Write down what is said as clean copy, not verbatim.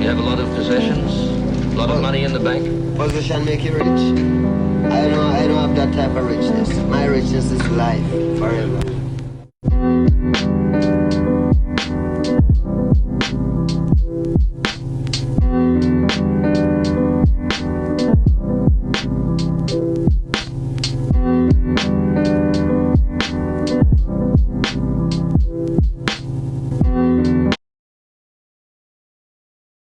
have a lot of possessions? A lot of money in the bank? Possession make you rich. I don't have that type of richness. My richness is life forever.